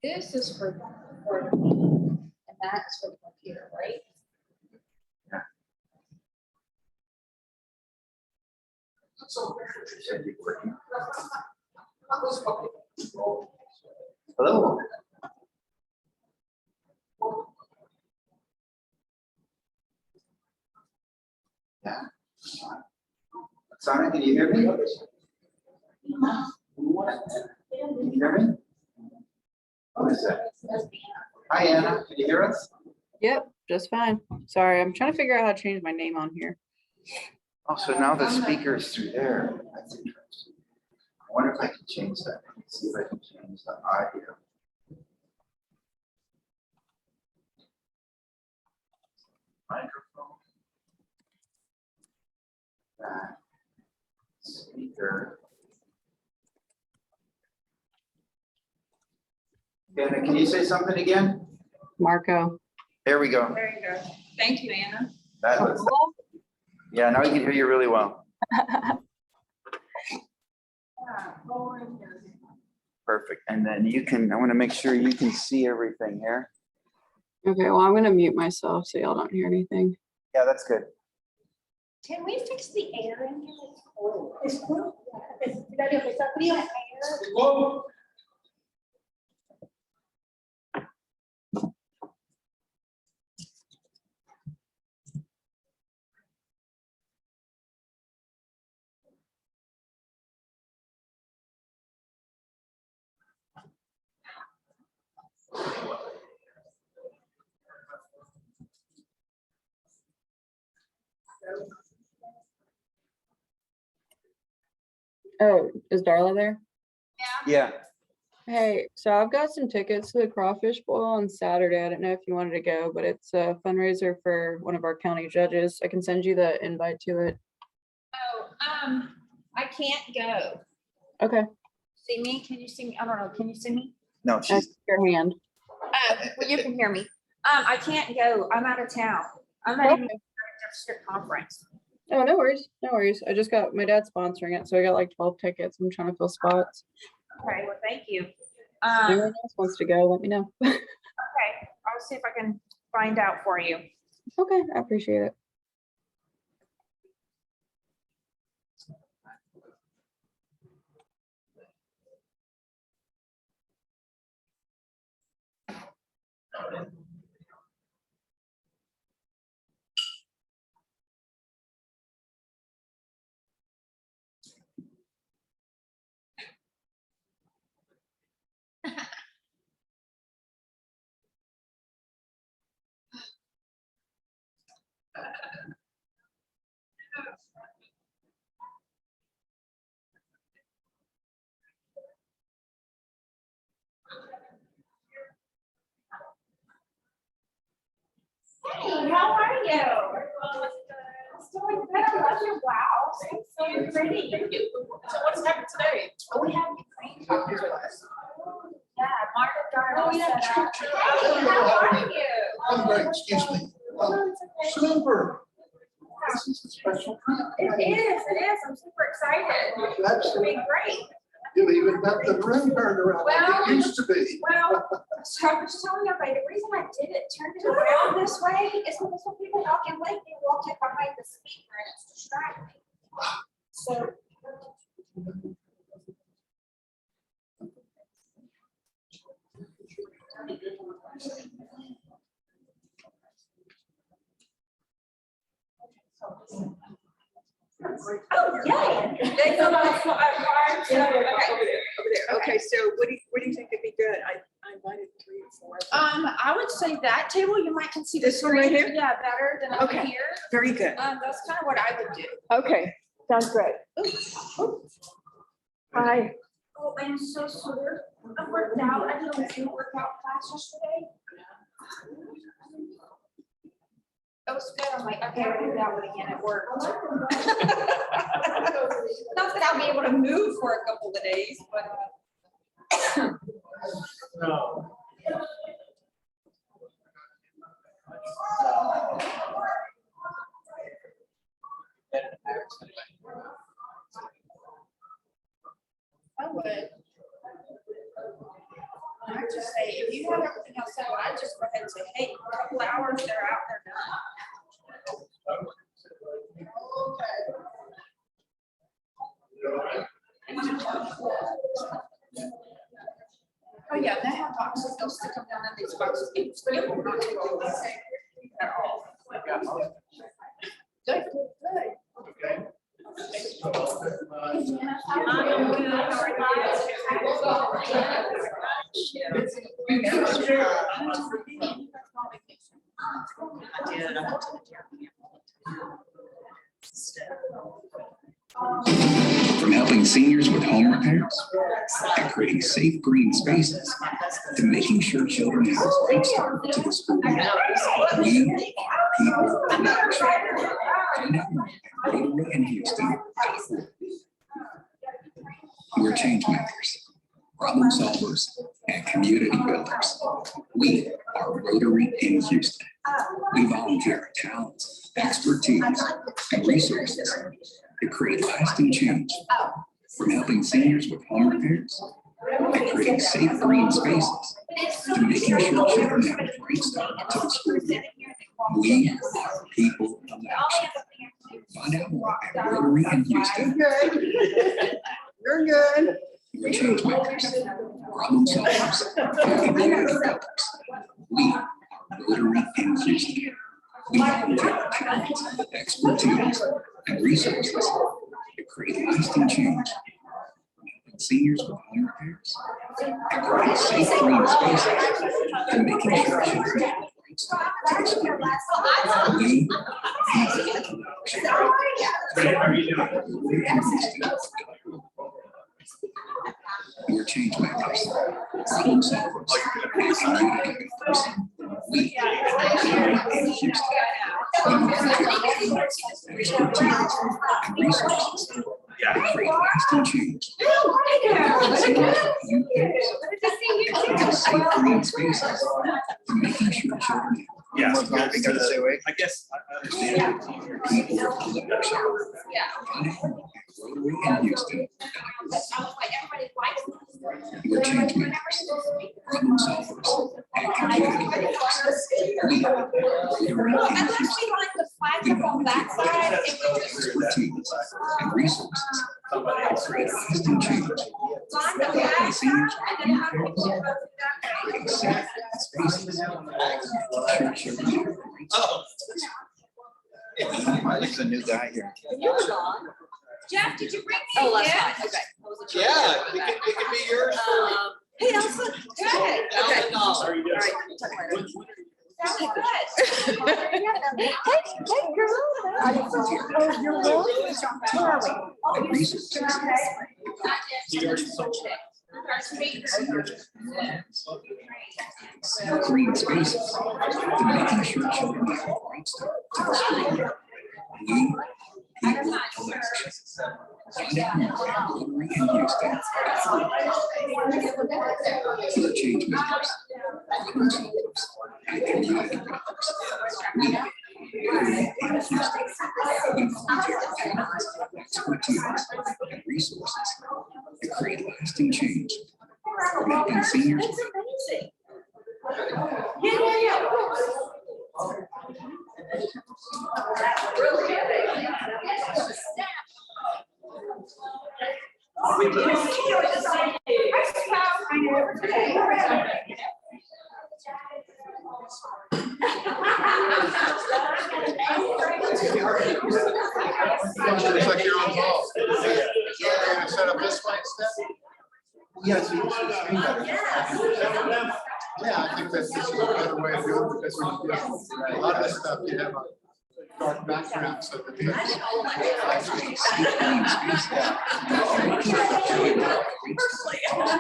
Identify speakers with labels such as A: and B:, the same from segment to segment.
A: This is for and that's for the computer, right?
B: Hello. Yeah. Oksana, can you hear me? Can you hear me? What is that? Hi, Anna. Can you hear us?
C: Yep, just fine. Sorry, I'm trying to figure out how to change my name on here.
B: Oh, so now the speaker is through there. That's interesting. I wonder if I can change that. Let's see if I can change the audio. Microphone. That speaker. Anna, can you say something again?
C: Marco.
B: There we go.
A: There you go. Thank you, Anna.
B: That looks. Yeah, now we can hear you really well. Perfect. And then you can, I want to make sure you can see everything here.
C: Okay, well, I'm gonna mute myself so y'all don't hear anything.
B: Yeah, that's good.
A: Can we fix the air in here? It's cold.
D: It's cool.
C: Oh, is Darla there?
B: Yeah.
C: Hey, so I've got some tickets to the Crawfish Boil on Saturday. I don't know if you wanted to go, but it's a fundraiser for one of our county judges. I can send you the invite to it.
A: Oh, I can't go.
C: Okay,
A: See me? Can you see me? I don't know. Can you see me?
B: No,
C: that's
B: she's,
C: your hand.
A: Well, you can hear me. I can't go. I'm out of town. I'm not even at a conference.
C: Oh, no worries, no worries. I just got, my dad's sponsoring it, so I got like 12 tickets. I'm trying to fill spots.
A: Okay, well, thank you.
C: If anyone else wants to go, let me know.
A: Okay, I'll see if I can find out for you.
C: Okay, I appreciate it.
A: Hey, how are you? It's doing good. I love your blouse. It's so pretty.
D: So what's happened today?
A: Oh, we have green toppers with us. Yeah, Marta Darn.
D: Oh, yeah, true, true.
A: Hey, how are you?
E: I'm great, excuse me. Super. This is a special treat.
A: It is. I'm super excited.
E: That's,
A: It'll be great.
E: you've even got the room turned around like it used to be.
A: Well, so I was just telling everybody, the reason I did it, turned it around this way, is because when people walk in late, they walk in behind the speaker and it's distracting. So. Oh, yay.
D: They go on card. Yeah, over there. Okay, so what do you think would be good? I invited 3 or 4.
A: I would say that table, you might can see the
D: This one right
A: screen,
D: here?
A: yeah, better than over
D: Okay.
A: here.
D: Very good.
A: That's kind of what I would do.
D: Okay, sounds great. Hi.
A: Oh, I'm so sore. I worked out. I did a Zoom workout class yesterday. It was good. I'm like, okay, I'll do that one again at work. Not that I'll be able to move for a couple of days, but.
E: No.
A: I would. would just say, if you have everything else set, I'd just go ahead and say, hey, a couple hours, they're out, they're done. Oh, yeah, they have boxes, they'll stick them down in these boxes. It will not take you long at all. Good, good.
F: From helping seniors with home repairs and creating safe green spaces to making sure children have a great start to the school year, we are people in action. Find out more at Rotary in Houston. We're change makers, problem solvers, and community builders. We are Rotary in Houston. We volunteer our talents, expertise, and resources to create lasting change. From helping seniors with home repairs and creating safe green spaces to making sure children have a great start to the school year. We are people of action. Find out more at Rotary in Houston.
D: You're good.
F: We're change makers, problem solvers, and community builders. We are Rotary in Houston. We volunteer our talents, expertise, and resources to create lasting change. Helping seniors with home repairs and creating safe green spaces to making sure children have a great start to the school year. We we're change makers, problem solvers, and community builders. We are in Houston. We volunteer our talents, expertise, and resources to create lasting change. Helping seniors with home repairs and creating safe green spaces to making sure children
B: Yeah. They gotta stay awake.
G: I guess I understand.
F: people of action. Rotary in Houston. We're change makers, problem solvers, and community builders. We are Rotary in
A: Unless
F: Houston.
A: we like the flag
F: We
A: up on
F: volunteer
A: that
F: our
A: side,
F: talents,
A: it would just
F: expertise, and resources to create lasting change.
A: line the
F: Helping
A: flag
F: seniors
A: and then
F: with
A: have
F: home
A: people
F: repairs,
A: go through that.
F: creating safe spaces, making sure children have a great start.
B: There's a new guy here.
A: Jeff, did you bring me?
H: Oh, that's
A: a
H: fine,
A: gift?
H: okay.
G: Yeah, it could be yours
H: Hey, Elsa.
A: Good.
H: Okay.
G: How are you doing?
H: All right, talk later.
A: Sounds good.
H: Hey, girl.
F: Oh, you're welcome. And resources.
G: You already sold it.
F: Green spaces to making sure children have a great start to the school year. We people of action. Find out more at Rotary in Houston. We're change makers, problem solvers, and community builders. We are Rotary in Houston. We volunteer our talents, expertise, and resources to create lasting change. From helping seniors with
E: Looks like you're on call. You're gonna set up this way instead?
B: Yes. You should see that.
E: Yeah, I think that this is a better way of doing it because we can do a lot of this stuff, you have a dark background so that.
F: safe green spaces to making sure children have a great start to the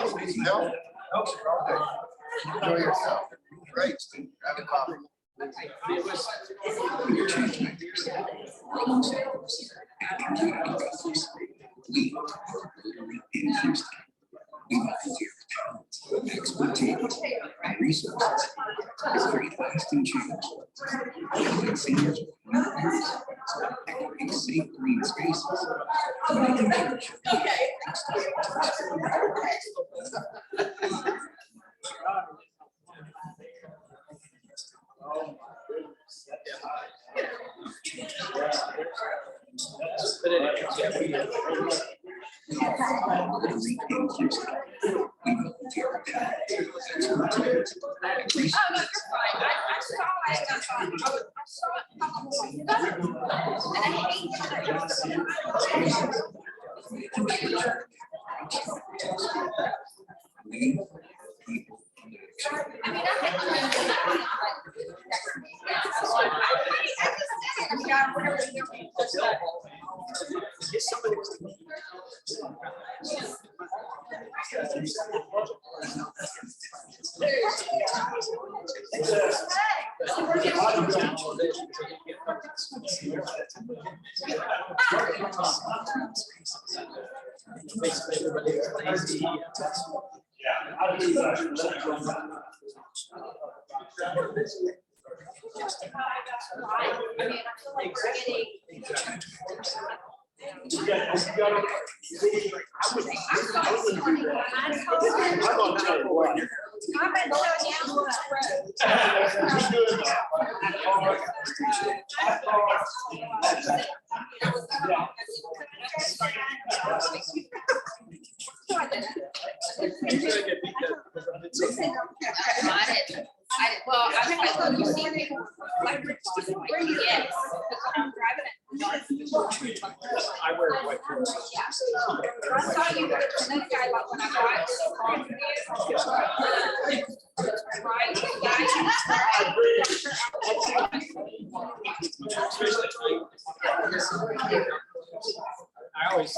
F: school year.
E: No? Enjoy yourself. Great. Have a coffee.
F: We're change makers, problem solvers, and community builders. We are Rotary in Houston. We volunteer our talents, expertise, and resources to create lasting change. Helping seniors with home repairs and creating safe green spaces to making sure children have a great start to the school year. expertise,
A: Oh, no, you're fine. I saw it. I saw it. I saw it. And I hate
F: we people in action.
A: I mean, I well, I thought you see me. Yes. I'm driving it.
G: I wear white shirts.
A: I saw you with another guy, like when I bought
G: I always.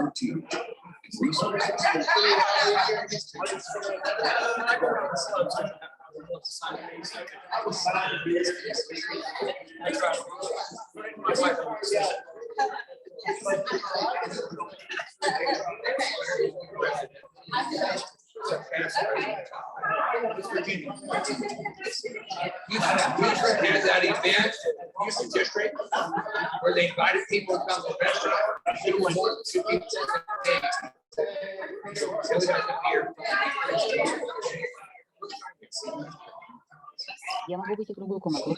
F: Expertise, resources.
I: We had that event, Houston District, where they invited people to come to the restaurant. It was more than 2 people. So we got the beer.
J: Я могу выйти в другую комнату.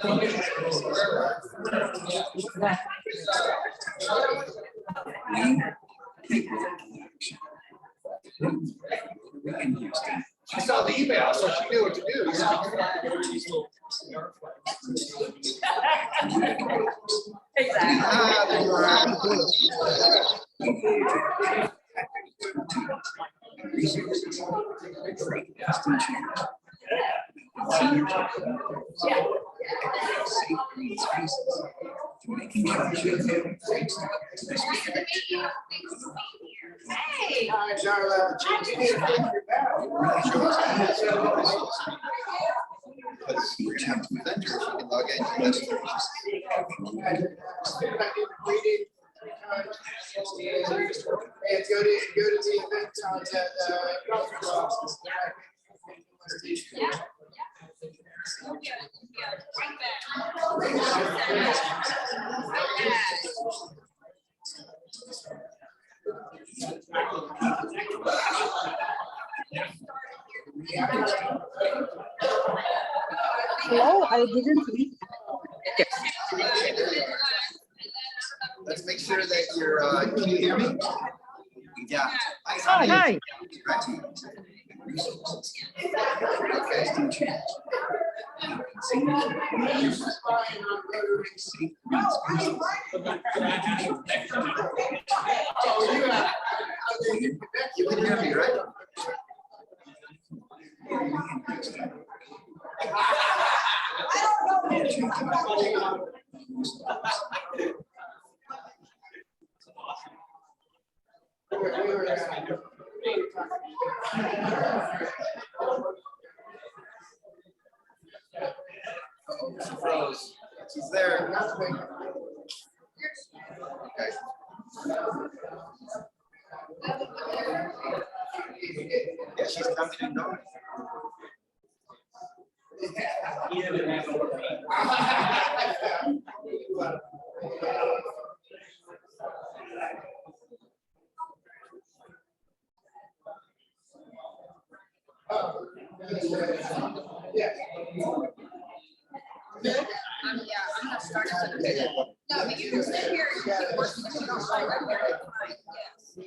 J: Да.
I: She saw the email, so she knew what to do.
A: Hey.
B: Your chat messenger, you can log in to this.
E: And go to the event on that,
J: Hello, I didn't read.
B: Let's make sure that you're, can you hear me? Yeah.
J: Hi.
B: You can hear me, right? She froze. She's there. Okay. Yeah, she's coming and going.
A: I'm not starting to. No, but you can sit here and keep working if you don't like it. Fine, yes.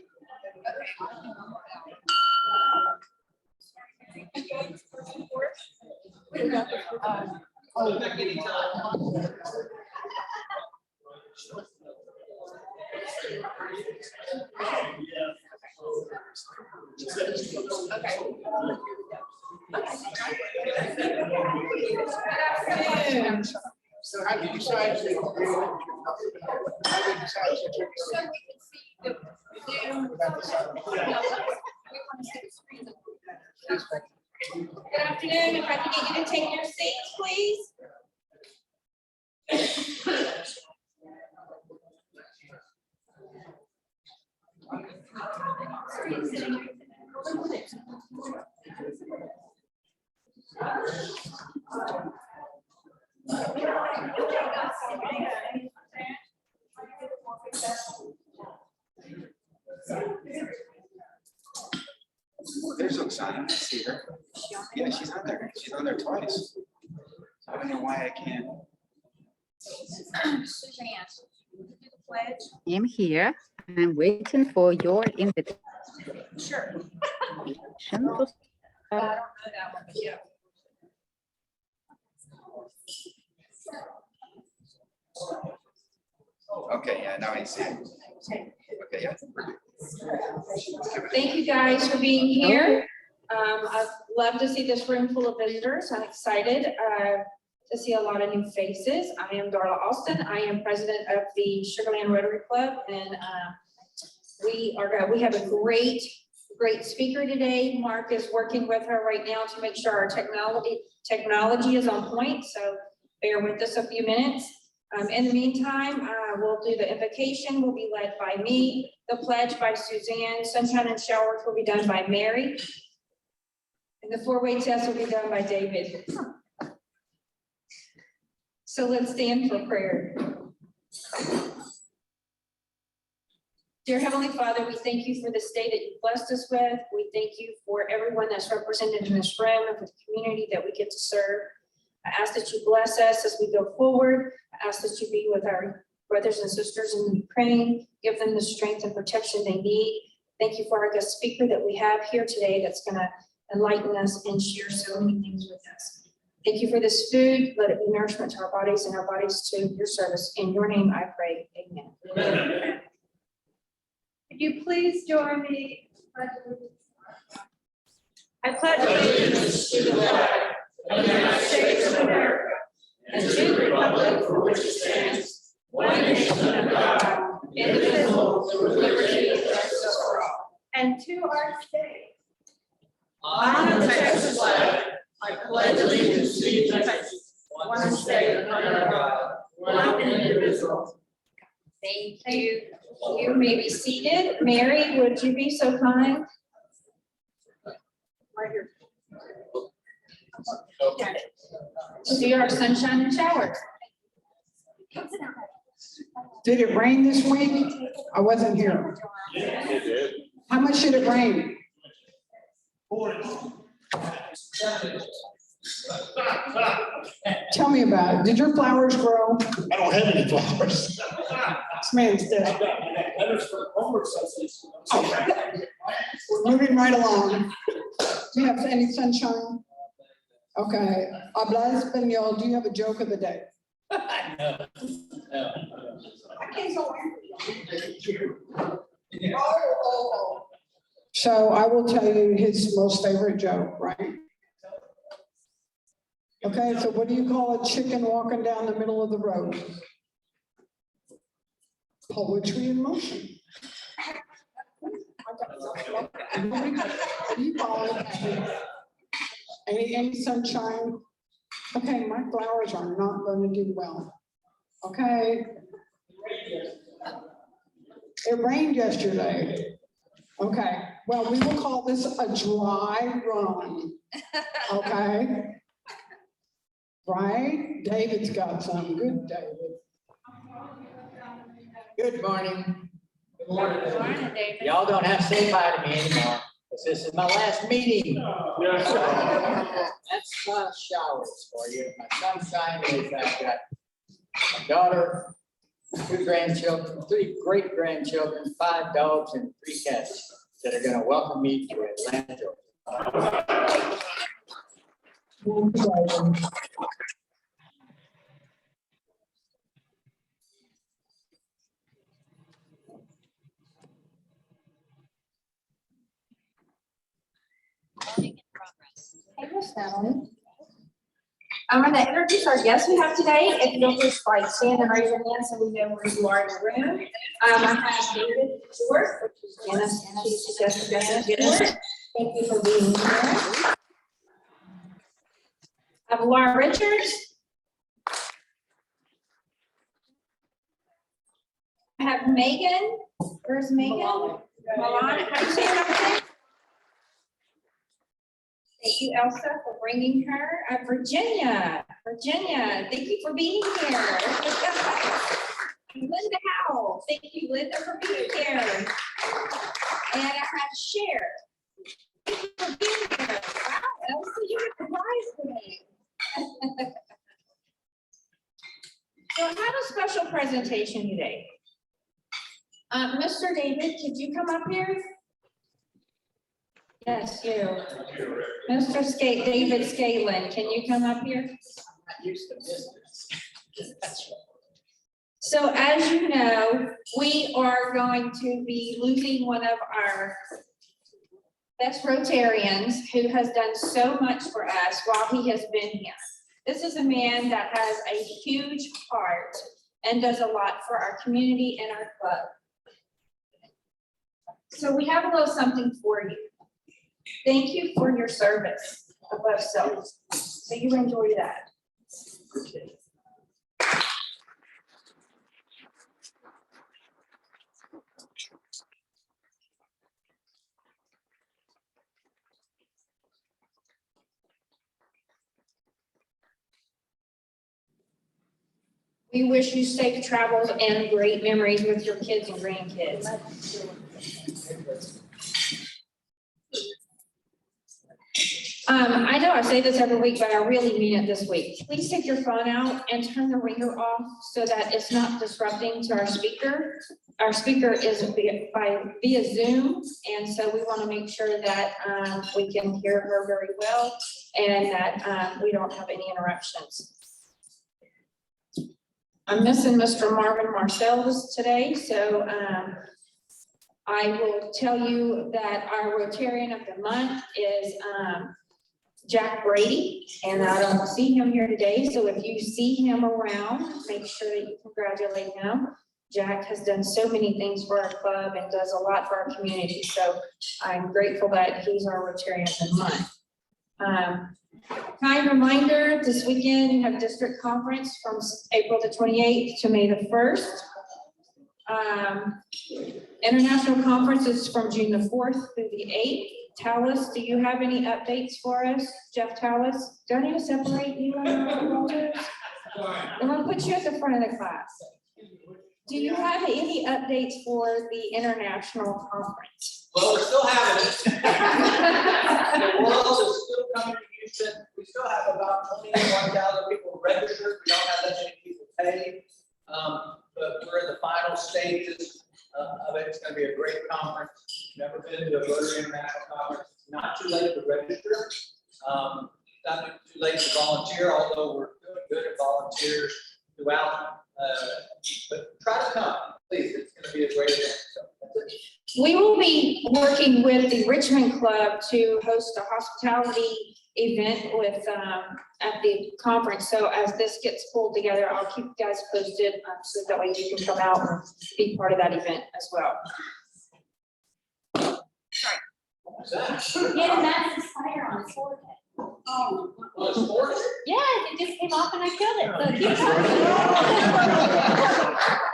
E: So how do you decide? How do you decide?
A: So we can see the Zoom. Good afternoon. If I can get you to take your seats, please.
B: There's Oksana. I see her. Yeah, she's on there. She's on there twice. I don't know why I can't.
A: Suzanne, do the pledge.
J: I'm here. I'm waiting for your invitation
A: Sure.
J: to
A: I don't know that one, but yeah.
B: Okay, yeah, now I see it. Okay, yeah.
A: Thank you guys for being here. I'd love to see this room full of visitors. I'm excited to see a lot of new faces. I am Darla Austin. I am president of the Sugarland Rotary Club, and we have a great speaker today. Mark is working with her right now to make sure our technology is on point. So bear with us a few minutes. In the meantime, we'll do the invocation will be led by me, the pledge by Suzanne, sunshine and showers will be done by Mary, and the four-way test will be done by David. So let's stand for prayer. Dear Heavenly Father, we thank you for this day that you blessed us with. We thank you for everyone that's represented in this room and for the community that we get to serve. I ask that you bless us as we go forward. I ask that you be with our brothers and sisters in Ukraine, give them the strength and protection they need. Thank you for our guest speaker that we have here today that's going to enlighten us and share so many things with us. Thank you for this food. Let it be nourishment to our bodies and our bodies to your service. In your name I pray, amen. Amen. Could you please join me? I pledge allegiance to the flag of the United States of America and to the republic for which it stands, one nation under God, indivisible, with liberty and justice for all. And to our state. On the Texas flag, I pledge allegiance to the United States, one state under God, one indivisible. Thank you. You may be seated. Mary, would you be so kind? Right here. See our sunshine and showers.
K: Did it rain this week? I wasn't here.
I: Yeah, it did.
K: How much did it rain? Tell me about it. Did your flowers grow?
E: I don't have any flowers.
K: This man's dead. Moving right along. Do you have any sunshine? Okay. Habla español. Do you have a joke of the day? So I will tell you his most favorite joke, right? Okay, so what do you call a chicken walking down the middle of the road? Poetry in motion. You follow me. Any sunshine? Okay, my flowers are not going to do well. Okay. It rained yesterday. Okay, well, we will call this a dry run. Okay? Right? David's got some. Good, David.
L: Good morning.
A: Good morning, David.
L: Y'all don't have to say bye to me anymore, because this is my last meeting. So, that's my showers for you. My sunshine is I've got my daughter, 2 grandchildren, 3 great grandchildren, 5 dogs, and 3 cats that are going to welcome me to Atlanta, Georgia.
A: Hey, Miss Natalie. I'm going to introduce our guests we have today. If you'll just like stand and raise your hand so we know where you are in the room. I have David Stewart, which is Janice, she's suggested Janice Stewart. Thank you for being here. I have Laura Richards. I have Megan. Where's Megan? Milan. How do you say her name? Thank you, Elsa, for bringing her. Virginia, thank you for being here. Linda Howell, thank you, Linda, for being here. And I have Cher. Thank you for being here. Wow, Elsa, you get the prize today. So I have a special presentation today. Mr. David, could you come up here? Yes, you. Mr. David Scanlon, can you come up here?
L: I'm not used to misters.
A: So as you know, we are going to be losing one of our best Rotarians who has done so much for us while he has been here. This is a man that has a huge heart and does a lot for our community and our club. So we have a little something for you. Thank you for your service above self. So you enjoy that. We wish you safe travels and great memories with your kids and grandkids. I know I say this every week, but I really mean it this week. Please take your phone out and turn the ringer off so that it's not disrupting to our speaker. Our speaker is via Zoom, and so we want to make sure that we can hear her very well and that we don't have any interruptions. I'm missing Mr. Marvin Marcells today, so I will tell you that our Rotarian of the month is Jack Brady, and I don't see him here today, so if you see him around, make sure that you congratulate him. Jack has done so many things for our club and does a lot for our community, so I'm grateful that he's our Rotarian of the month. Kind reminder, this weekend you have district conference from April the 28th to May the 1st. International conference is from June the 4th through the 8th. Tallis, do you have any updates for us? Jeff Tallis, do I need to separate you? I'm gonna put you at the front of the class. Do you have any updates for the international conference?
I: Well, we're still having it. The world is still coming to Houston. We still have about 21,000 people registered. We don't have that many people paid. But we're in the final stages of it. It's going to be a great conference. Never been to a Rotary International Conference. It's not too late to register. Not too late to volunteer, although we're doing good at volunteers throughout. But try to come, please. It's going to be a great event. So,
A: we will be working with the Richmond Club to host a hospitality event with at the conference. So as this gets pulled together, I'll keep you guys posted so that way you can come out and be part of that event as well. He had a massive spider on his forehead. Yeah, it just came off and I killed it. So keep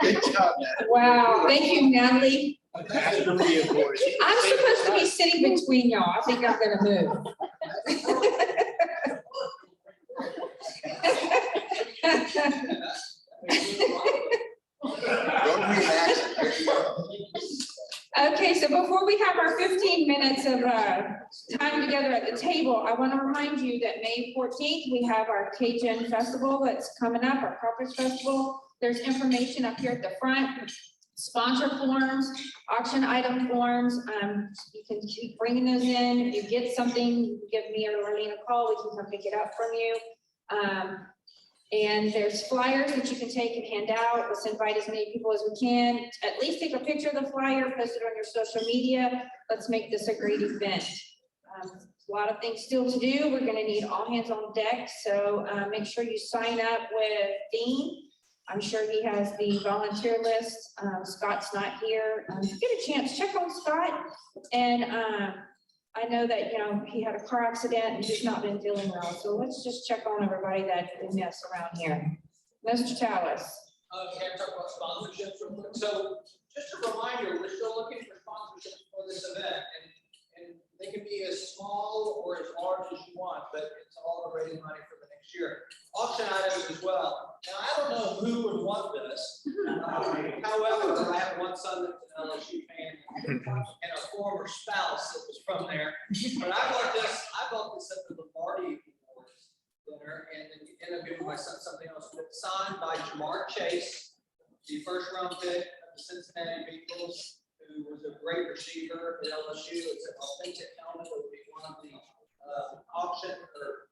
A: talking.
B: Good job,
A: Wow, thank you, Natalie.
G: That's really important.
A: I'm supposed to be sitting between y'all. I think I'm gonna move.
B: Rotary in action. Here you go.
A: Okay, so before we have our 15 minutes of time together at the table, I want to remind you that May 14th, we have our Cajun Festival that's coming up, our Crawfish Festival. There's information up here at the front, sponsor forms, auction item forms. You can keep bringing those in. If you get something, give me or Lorraine a call. We can come pick it up from you. And there's flyers that you can take and hand out. Let's invite as many people as we can. At least take a picture of the flyer, post it on your social media. Let's make this a great event. A lot of things still to do. We're gonna need all hands on deck. So make sure you sign up with Dean. I'm sure he has the volunteer list. Scott's not here. If you get a chance, check on Scott. And I know that, you know, he had a car accident and he's not been feeling well. So let's just check on everybody that we miss around here. Mr. Chalice.
I: Can I talk about sponsorships real quick? So just a reminder, we're still looking for sponsorships for this event, and they can be as small or as large as you want, but it's all to raise money for the next year. Auction items as well. Now, I don't know who would want this. However, I have one son that's an LSU fan and a former spouse that was from there. But I bought this at the Lombardi Awards dinner, and then ended up giving my son something else. It's signed by Jamar Chase, the first round pick of the Cincinnati Bengals, who was a great receiver at LSU. It's an authentic helmet. It would be one of the auction or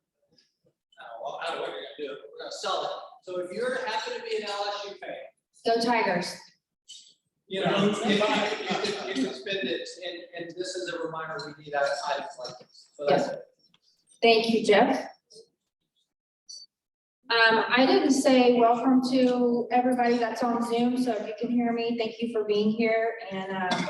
I: I don't know what you're gonna do. We're gonna sell it. So if you happen to be an LSU fan,
A: Go Tigers.
I: you know, you can spend it, and this is a reminder we need items like this. So that's it.
A: Thank you, Jeff. I didn't say welcome to everybody that's on Zoom, so if you can hear me, thank you for being here and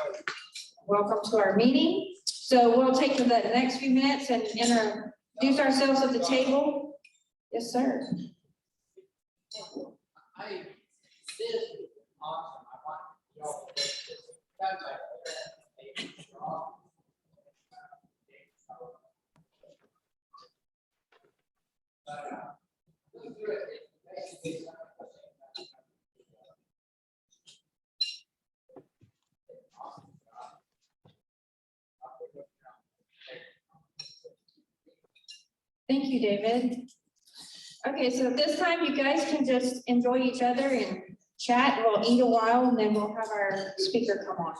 A: welcome to our meeting. So we'll take the next few minutes and introduce ourselves at the table. Yes, sir.
L: This is awesome. I want y'all to take this. That's like.
A: Thank you, David. Okay, so at this time, you guys can just enjoy each other and chat. We'll eat a while and then we'll have our speaker come on.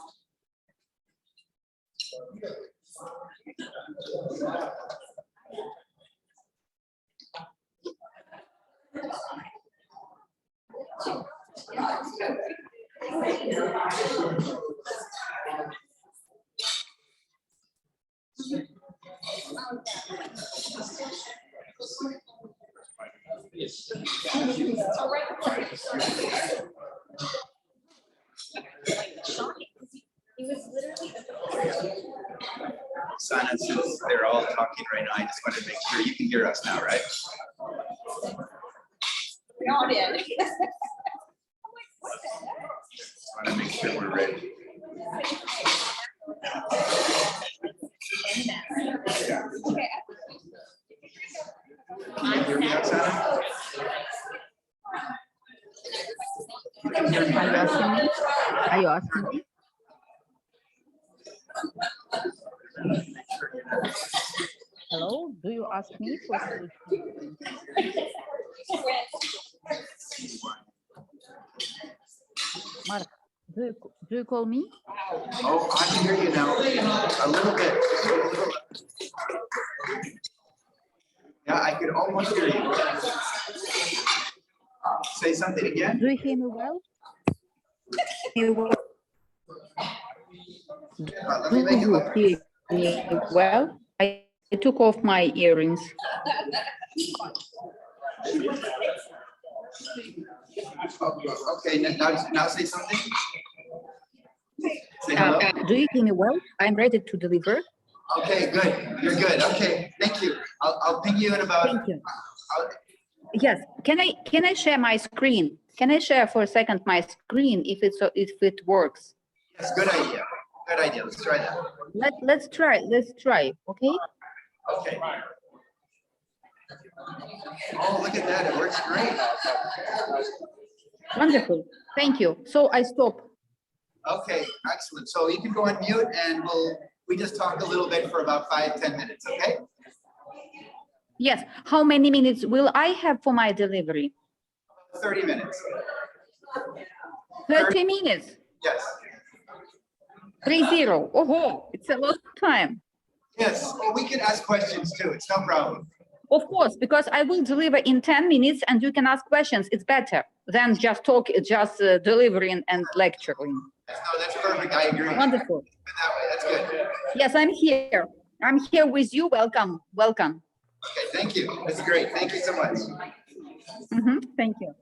B: Sana, since they're all talking right now, I just want to make sure you can hear us now, right?
H: We all did.
B: Want to make sure we're ready. Can you hear me, Oksana?
J: Are you asking me? Hello, do you ask me for solution? Mark, do you call me?
B: Oh, I can hear you now. A little bit. Yeah, I could almost hear you. Say something again.
J: Do you hear me well?
B: Let me make it look.
J: Do you hear me well? I took off my earrings.
B: Okay, now say something. Say hello.
J: Do you hear me well? I'm ready to deliver.
B: Okay, good. You're good. Okay, thank you. I'll ping you in about.
J: Thank you.
B: I'll-
J: Yes, can I share my screen? Can I share for a second my screen if it works?
B: Yes, good idea. Good idea. Let's try that.
J: Let's try, okay?
B: Okay. Oh, look at that. It works great.
J: Wonderful, thank you. So I stop.
B: Okay, excellent. So you can go on mute and we just talk a little bit for about 5-10 minutes, okay?
J: Yes, how many minutes will I have for my delivery?
B: 30 minutes.
J: 30 minutes,
B: Yes.
J: 30. Oh, it's a lot of time.
B: Yes, well, we can ask questions too. It's no problem.
J: Of course, because I will deliver in 10 minutes and you can ask questions. It's better than just delivering and lecturing.
B: No, that's perfect. I agree.
J: Wonderful.
B: That way, that's good.
J: Yes, I'm here. I'm here with you. Welcome, welcome.
B: Okay, thank you. That's great. Thank you so much.
J: Thank you.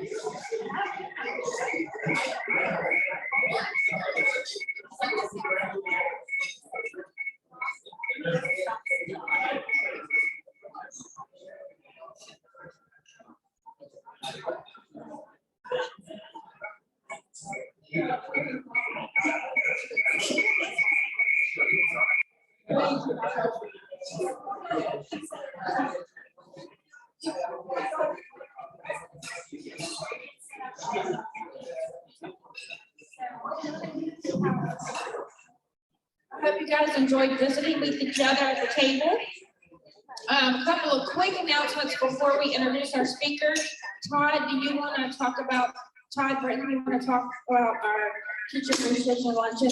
A: I hope you guys enjoyed visiting with each other at the table. A couple of quick announcements before we introduce our speakers. Todd, do you want to talk about, Todd, Britton, you want to talk about our teacher appreciation luncheon?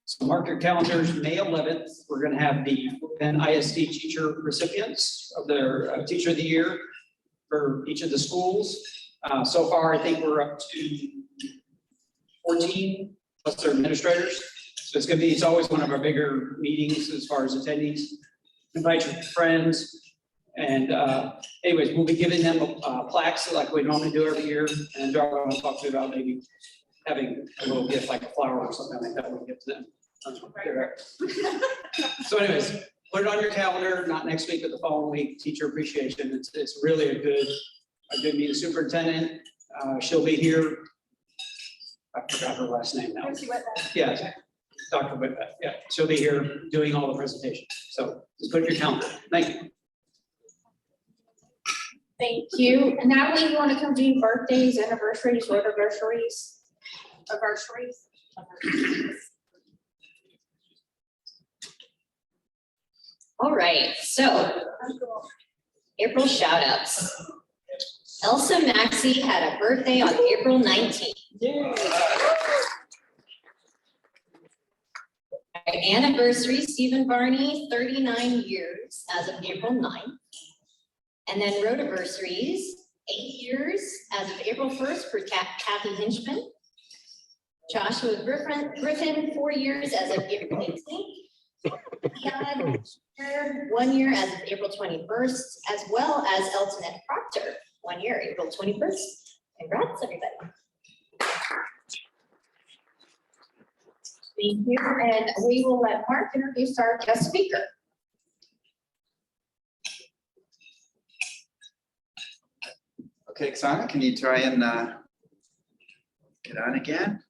G: So mark your calendars, May 11th, we're going to have the Penn ISD teacher recipients of their Teacher of the Year for each of the schools. So far, I think we're up to 14 plus their administrators. So it's going to be, it's always one of our bigger meetings as far as attendees. Invite your friends. And anyways, we'll be giving them plaques like we normally do every year. And Darla will talk to you about maybe having a little gift like a flower or something like that we can give to them. So anyways, put it on your calendar, not next week, but the following week, teacher appreciation. It's really a good meeting. Superintendent, she'll be here. I forgot her last name now. Yeah, Dr. Whitbeck. Yeah, she'll be here doing all the presentations. So just put it in your calendar. Thank you.
A: Thank you. And Natalie, you want to come do birthdays, anniversaries, rotaversaries? Anniversaries?
H: All right, so April shout outs. Elsa Maxey had a birthday on April 19th. Anniversary, Stephen Varney, 39 years as of April 9th. And then rotaversaries, 8 years as of April 1st for Kathy Hinchman. Joshua Griffin, 4 years as of April 18th. Leon, 1 year as of April 21st, as well as Eltonette Proctor, 1 year, April 21st. Congrats, everybody.
A: Thank you. And we will let Mark introduce our guest speaker.
B: Okay, Oksana, can you try and get on again?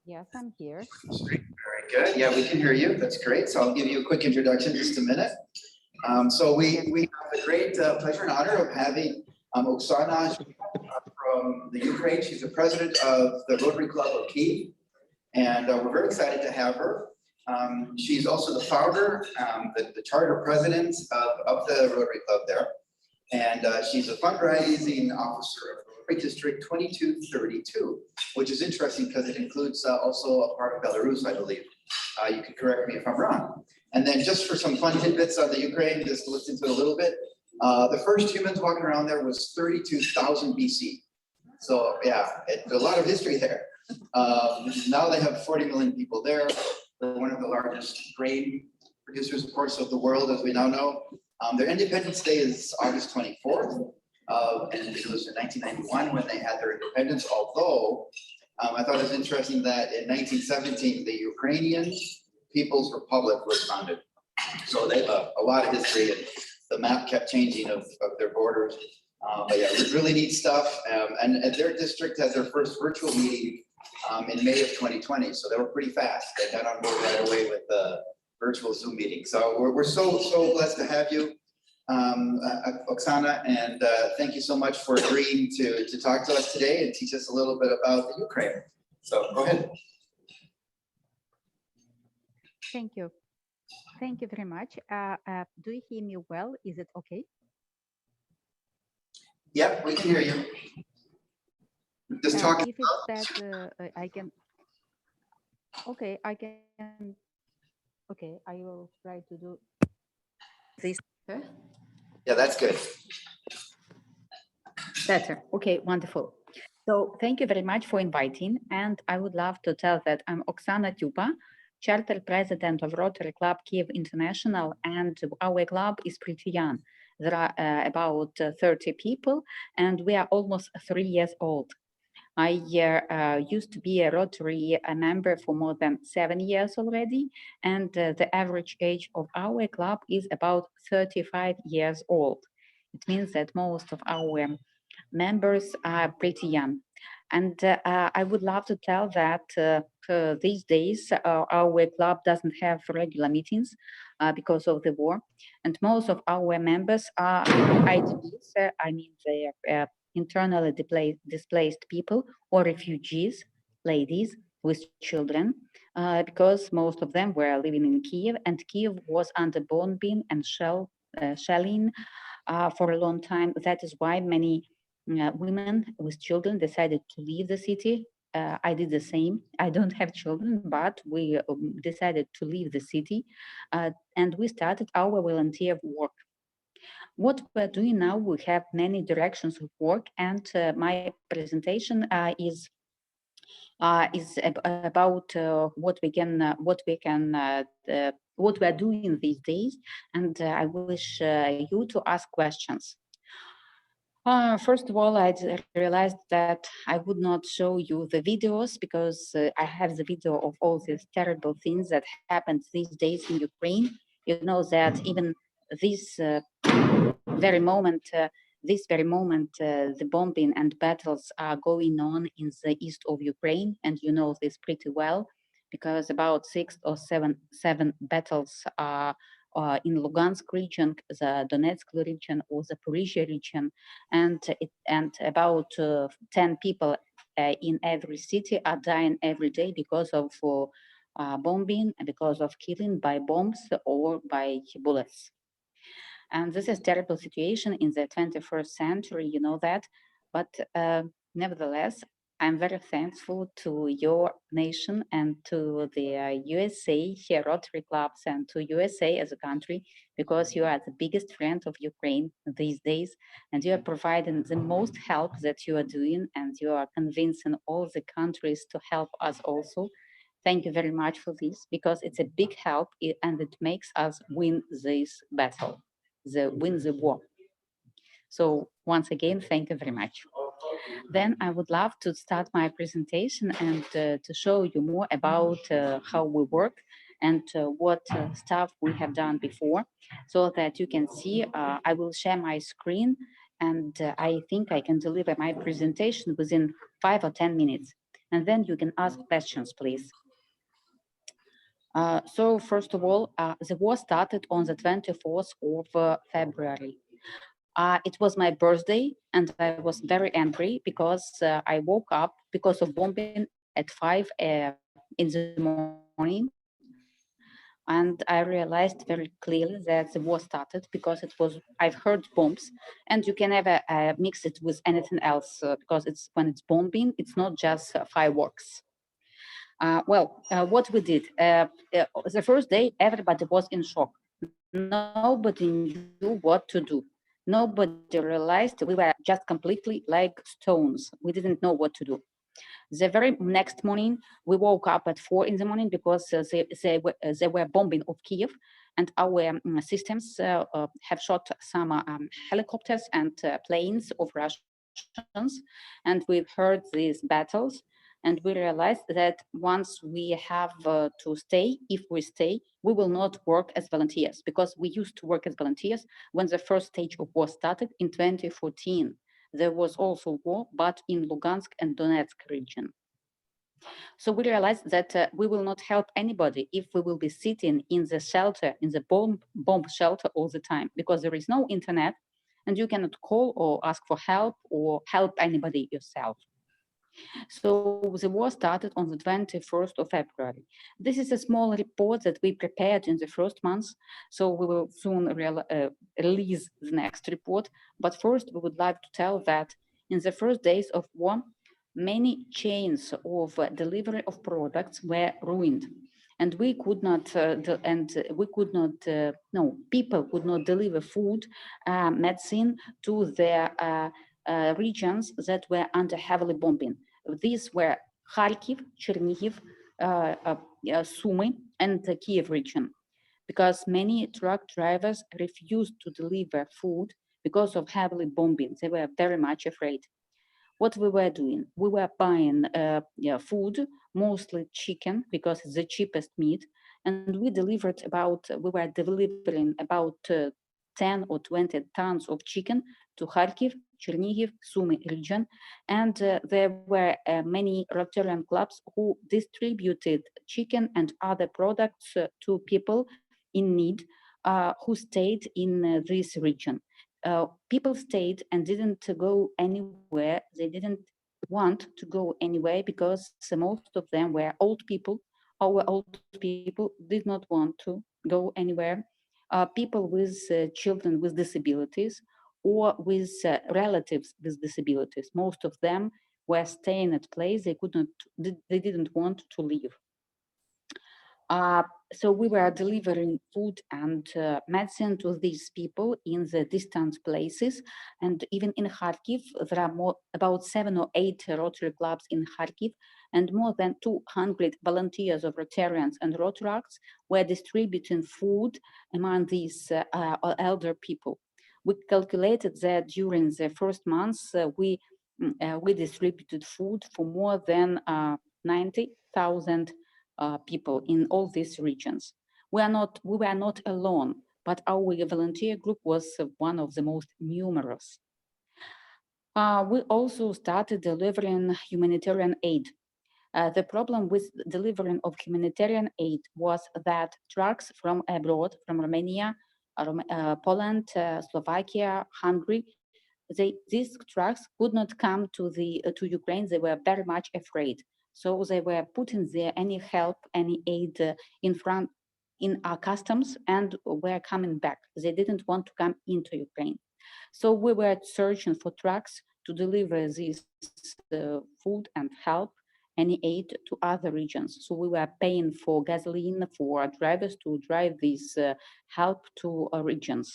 J: Yes, I'm here.
B: Very good. Yeah, we can hear you. That's great. So I'll give you a quick introduction in just a minute. So we have the great pleasure and honor of having Oksana from the Ukraine. She's the president of the Rotary Club of Kyiv, and we're very excited to have her. She's also the founder, the charter president of the Rotary Club there, and she's a fundraising officer of Rotary District 2232, which is interesting because it includes also a part of Belarus, I believe. You can correct me if I'm wrong. And then just for some fun tidbits on the Ukraine, just looked into it a little bit. The first humans walking around there was 32,000 BC. So yeah, a lot of history there. Now they have 40 million people there. They're one of the largest grain producers, of course, of the world, as we now know. Their Independence Day is August 24th. And it was in 1991 when they had their independence, although I thought it was interesting that in 1917, the Ukrainian People's Republic was founded. So they have a lot of history, and the map kept changing of their borders. But yeah, really neat stuff. And their district has their first virtual meeting in May of 2020. So they were pretty fast. They got on board right away with the virtual Zoom meeting. So we're so blessed to have you, Oksana, and thank you so much for agreeing to talk to us today and teach us a little bit about the Ukraine. So go ahead.
J: Thank you. Thank you very much. Do you hear me well? Is it okay?
B: Yep, we can hear you. Just talking.
J: If it's that I can. Okay, I can. Okay, I will try to do this.
B: Yeah, that's good.
J: Better. Okay, wonderful. So thank you very much for inviting. And I would love to tell that I'm Oksana Tjupa, Charter President of Rotary Club Kyiv International, and our club is pretty young. There are about 30 people, and we are almost 3 years old. I used to be a Rotary member for more than 7 years already, and the average age of our club is about 35 years old. It means that most of our members are pretty young. And I would love to tell that these days our club doesn't have regular meetings because of the war. And most of our members are IDPs, I mean they're internally displaced people or refugees, ladies with children, because most of them were living in Kiev, and Kiev was under bombing and shelling for a long time. That is why many women with children decided to leave the city. I did the same. I don't have children, but we decided to leave the city and we started our volunteer work. What we're doing now, we have many directions of work, and my presentation is about what we are doing these days, and I wish you to ask questions. First of all, I realized that I would not show you the videos because I have the video of all these terrible things that happened these days in Ukraine. You know that even this very moment, the bombing and battles are going on in the east of Ukraine, and you know this pretty well, because about 6 or 7 battles are in Lugansk region, the Donetsk region, or the Zaporizhia region, and about 10 people in every city are dying every day because of bombing, because of killing by bombs or by bullets. And this is a terrible situation in the 21st century, you know that. But nevertheless, I'm very thankful to your nation and to the USA, here Rotary Clubs, and to USA as a country, because you are the biggest friend of Ukraine these days, and you are providing the most help that you are doing, and you are convincing all the countries to help us also. Thank you very much for this, because it's a big help and it makes us win this battle. Win the war. So once again, thank you very much. Then I would love to start my presentation and to show you more about how we work and what stuff we have done before, so that you can see. I will share my screen, and I think I can deliver my presentation within 5 or 10 minutes. And then you can ask questions, please. So first of all, the war started on the 24th of February. It was my birthday, and I was very angry because I woke up because of bombing at 5 in the morning. And I realized very clearly that the war started because I've heard bombs, and you can never mix it with anything else because when it's bombing, it's not just fireworks. What we did, the first day, everybody was in shock. Nobody knew what to do. Nobody realized we were just completely like stones. We didn't know what to do. The very next morning, we woke up at 4 in the morning because they were bombing of Kiev, and our systems have shot some helicopters and planes of Russians, and we've heard these battles. And we realized that once we have to stay, if we stay, we will not work as volunteers, because we used to work as volunteers when the first stage of war started in 2014. There was also war, but in Lugansk and Donetsk region. So we realized that we will not help anybody if we will be sitting in the shelter, in the bomb shelter all the time, because there is no internet and you cannot call or ask for help or help anybody yourself. So the war started on the 21st of February. This is a small report that we prepared in the first month, so we will soon release the next report. But first, we would like to tell that in the first days of war, many chains of delivery of products were ruined. And we could not, people could not deliver food, medicine to their regions that were under heavily bombing. These were Kharkiv, Chernihiv, Sumy, and the Kiev region. because many truck drivers refused to deliver food because of heavily bombing. They were very much afraid. What we were doing, we were buying food, mostly chicken, because it's the cheapest meat, and we were delivering about 10 or 20 tons of chicken to Kharkiv, Chernihiv, Sumy region, and there were many Rotarian clubs who distributed chicken and other products to people in need who stayed in this region. People stayed and didn't go anywhere. They didn't want to go anywhere because most of them were old people. Our old people did not want to go anywhere. People with children with disabilities or with relatives with disabilities. Most of them were staying at place. They didn't want to leave. So we were delivering food and medicine to these people in the distant places. And even in Kharkiv, there are about 7 or 8 Rotary Clubs in Kharkiv, and more than 200 volunteers of Rotarians and Rotaracts were distributing food among these elder people. We calculated that during the first months, we distributed food for more than 90,000 people in all these regions. We were not alone, but our volunteer group was one of the most numerous. We also started delivering humanitarian aid. The problem with delivering of humanitarian aid was that trucks from abroad, from Romania, Poland, Slovakia, Hungary, these trucks could not come to Ukraine. They were very much afraid. So they were putting there any help, any aid in our customs and were coming back. They didn't want to come into Ukraine. So we were searching for trucks to deliver this food and help, any aid to other regions. So we were paying for gasoline for drivers to drive this help to regions.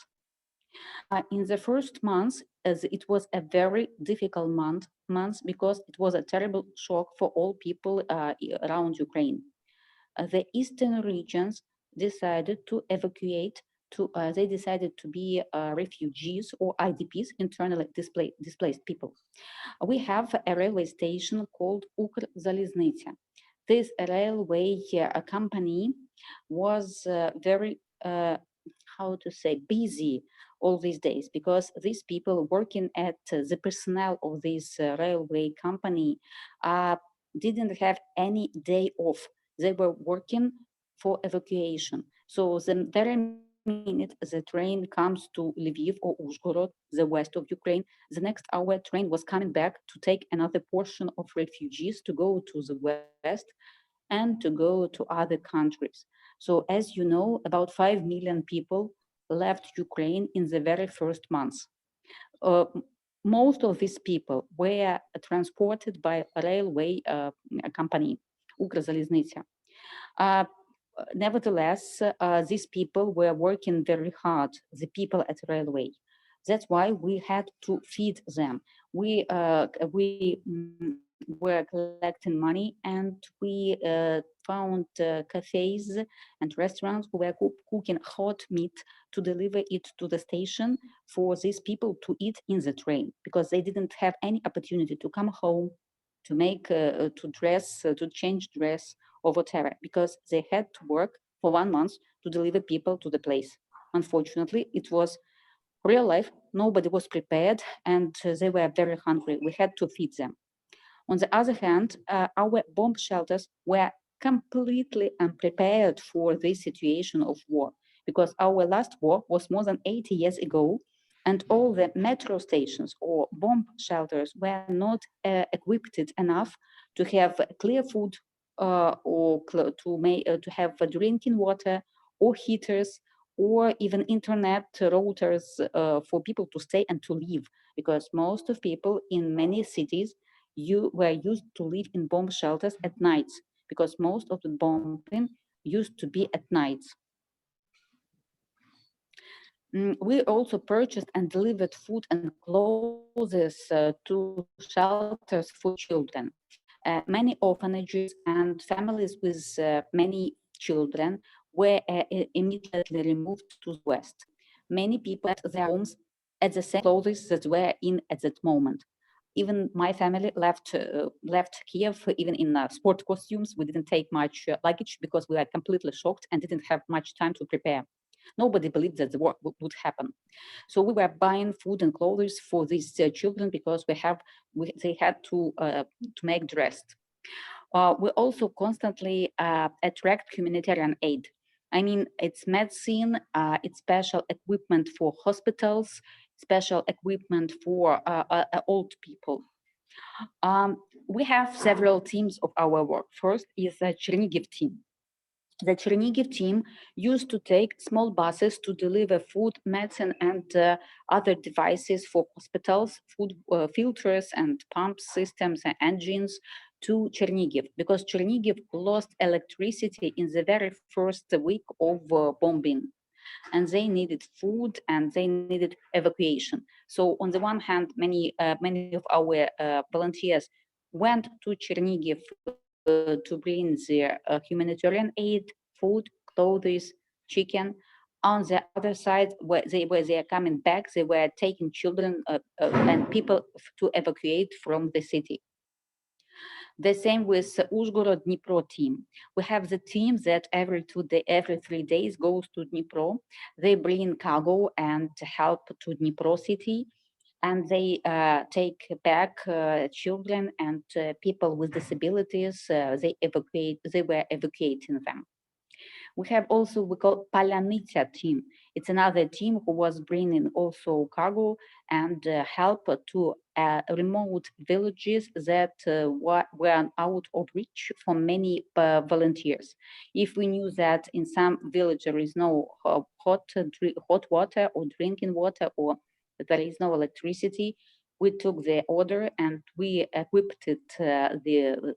J: In the first months, as it was a very difficult month because it was a terrible shock for all people around Ukraine. The eastern regions decided to evacuate. They decided to be refugees or IDPs, internally displaced people. We have a railway station called Ukrzaliznytsia. This railway company was very, busy all these days because these people working at the personnel of this railway company didn't have any day off. They were working for evacuation. So the very minute the train comes to Lviv or Uzhhorod, the west of Ukraine, the next hour train was coming back to take another portion of refugees to go to the west and to go to other countries. So as you know, about 5 million people left Ukraine in the very first months. Most of these people were transported by a railway company, Ukrzaliznytsia. Nevertheless, these people were working very hard, the people at railway. That's why we had to feed them. We were collecting money and we found cafes and restaurants who were cooking hot meat to deliver it to the station for these people to eat in the train because they didn't have any opportunity to come home, to make, to dress, to change dress or whatever, because they had to work for 1 month to deliver people to the place. Unfortunately, it was real life. Nobody was prepared and they were very hungry. We had to feed them. On the other hand, our bomb shelters were completely unprepared for this situation of war because our last war was more than 80 years ago and all the metro stations or bomb shelters were not equipped enough to have clear food or to have drinking water or heaters or even internet routers for people to stay and to live, because most of people in many cities were used to live in bomb shelters at nights, because most of the bombing used to be at nights. We also purchased and delivered food and clothes to shelters for children. Many orphanages and families with many children were immediately removed to the west. Many people at their homes at the same clothes that were in at that moment. Even my family left Kiev even in sport costumes. We didn't take much luggage because we were completely shocked and didn't have much time to prepare. Nobody believed that the war would happen. So we were buying food and clothes for these children because they had to make dressed. We also constantly attract humanitarian aid. I mean, it's medicine, it's special equipment for hospitals, special equipment for old people. We have several teams of our work. First is the Chernigiv team. The Chernigiv team used to take small buses to deliver food, medicine, and other devices for hospitals, food filters and pump systems and engines to Chernigiv, because Chernigiv lost electricity in the very first week of bombing, and they needed food and they needed evacuation. So on the one hand, many of our volunteers went to Chernigiv to bring their humanitarian aid, food, clothes, chicken. On the other side, where they are coming back, they were taking children and people to evacuate from the city. The same with Uzhgorod Dnipro team. We have the team that every 3 days goes to Dnipro. They bring cargo and help to Dnipro city, and they take back children and people with disabilities. They were evacuating them. We have also, we call Palanitsa team. It's another team who was bringing also cargo and help to remote villages that were out of reach for many volunteers. If we knew that in some village there is no hot water or drinking water, or there is no electricity, we took the order and we equipped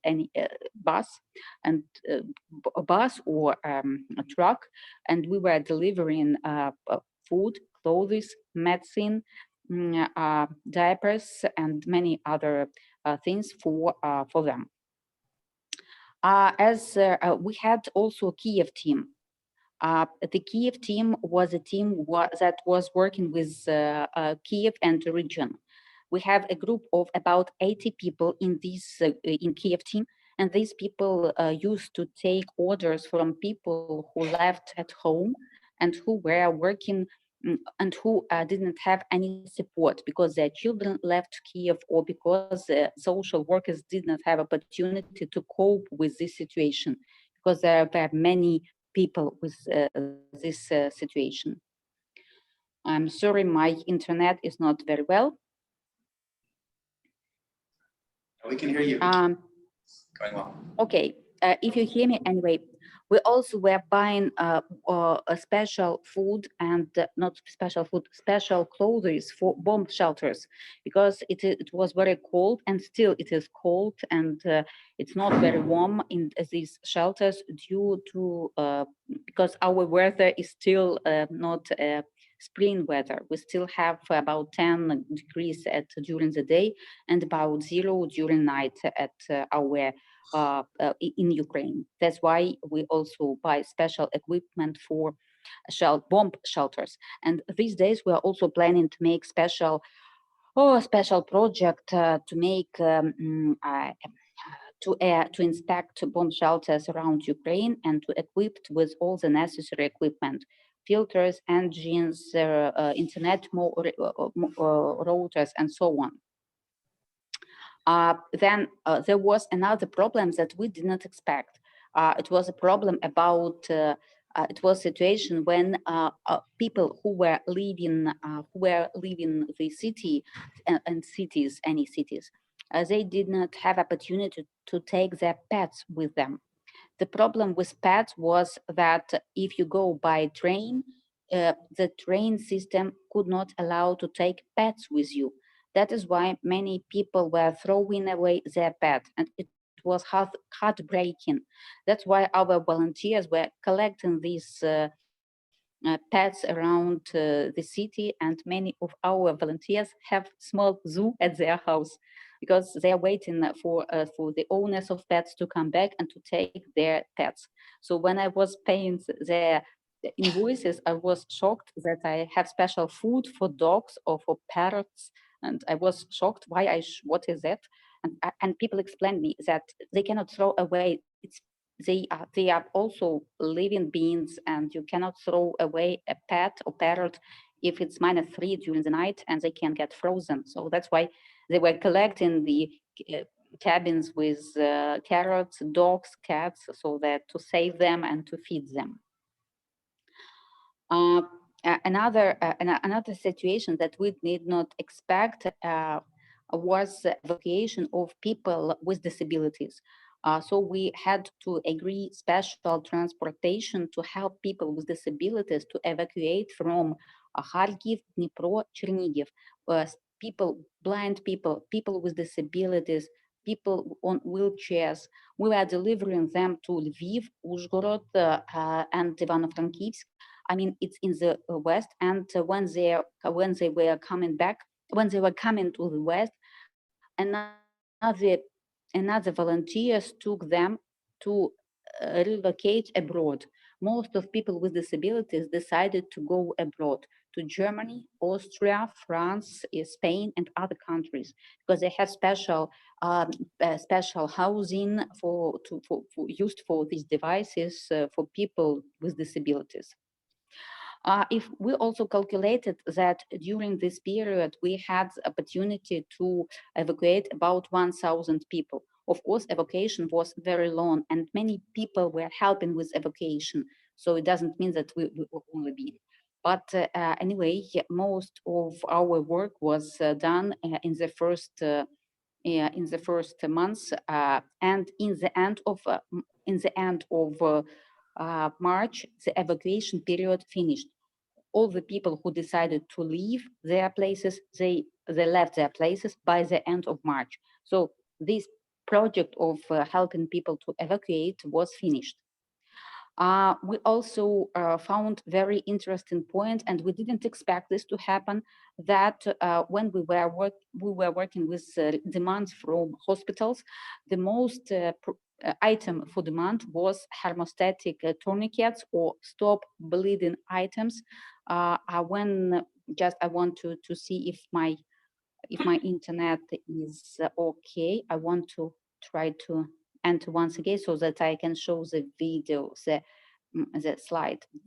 J: any bus and a bus or a truck, and we were delivering food, clothes, medicine, diapers, and many other things for them. We had also a Kiev team. The Kiev team was a team that was working with Kiev and the region. We have a group of about 80 people in this in Kiev team, and these people used to take orders from people who left at home and who were working and who didn't have any support because their children left Kiev, or because social workers did not have opportunity to cope with this situation, because there were many people with this situation. I'm sorry, my internet is not very well.
B: We can hear you. Going well.
J: Okay, if you hear me anyway, we also were buying a special food and not special food, special clothes for bomb shelters, because it was very cold, and still it is cold, and it's not very warm in these shelters due to because our weather is still not spring weather. We still have about 10 degrees during the day and about 0 during night at our in Ukraine. That's why we also buy special equipment for bomb shelters. And these days we are also planning to make special project to make to inspect bomb shelters around Ukraine and to equip with all the necessary equipment, filters, engines, internet routers, and so on. Then there was another problem that we did not expect. It was a problem about, it was a situation when people who were leaving the city and cities, any cities, they did not have opportunity to take their pets with them. The problem with pets was that if you go by train, the train system could not allow to take pets with you. That is why many people were throwing away their pets, and it was heartbreaking. That's why our volunteers were collecting these pets around the city, and many of our volunteers have small zoo at their house, because they are waiting for the owners of pets to come back and to take their pets. So when I was paying their invoices, I was shocked that I have special food for dogs or for parrots, and I was shocked why what is that? And people explained me that they cannot throw away. They are also living beings, and you cannot throw away a pet or parrot if it's -3 during the night and they can get frozen. So that's why they were collecting the cabins with parrots, dogs, cats, so that to save them and to feed them. Another situation that we did not expect was evacuation of people with disabilities. So we had to agree special transportation to help people with disabilities to evacuate from Kharkiv, Dnipro, Chernigiv. People, blind people, people with disabilities, people on wheelchairs. We were delivering them to Lviv, Uzhgorod, and Ivano-Frankivsk. I mean, it's in the west, and when they were coming back, when they were coming to the west, another volunteers took them to relocate abroad. Most of people with disabilities decided to go abroad to Germany, Austria, France, Spain, and other countries because they have special housing used for these devices for people with disabilities. If we also calculated that during this period, we had opportunity to evacuate about 1,000 people. Of course, evacuation was very long and many people were helping with evacuation. So it doesn't mean that we will only be. But anyway, most of our work was done in the first months, and in the end of March, the evacuation period finished. All the people who decided to leave their places, they left their places by the end of March. So this project of helping people to evacuate was finished. We also found very interesting point, and we didn't expect this to happen, that when we were working with demands from hospitals, the most item for demand was hemostatic tourniquets or stop bleeding items. When just I want to see if my internet is okay, I want to try to enter once again so that I can show the video, the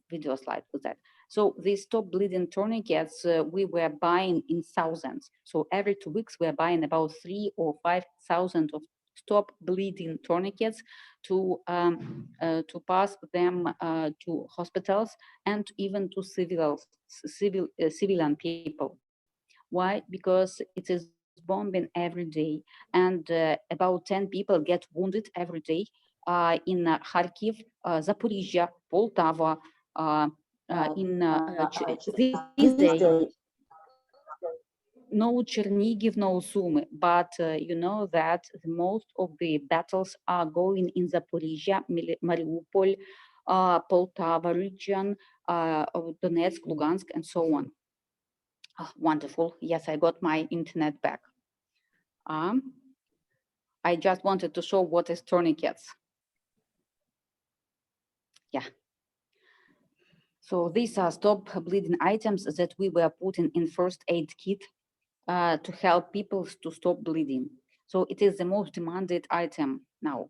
J: video slide with that. So these stop bleeding tourniquets we were buying in thousands. So every 2 weeks we're buying about 3,000 or 5,000 of stop bleeding tourniquets to pass them to hospitals and even to civilian people. Why? Because it is bombing every day, and about 10 people get wounded every day in Kharkiv, Zaporizhia, Poltava, these days. No Chernigiv, no Sumy, but you know that most of the battles are going in Zaporizhia, Mariupol, Poltava region, Donetsk, Lugansk, and so on. Oh, wonderful. Yes, I got my internet back. I just wanted to show what is tourniquets. Yeah. So these are stop bleeding items that we were putting in first aid kit to help people to stop bleeding. So it is the most demanded item now.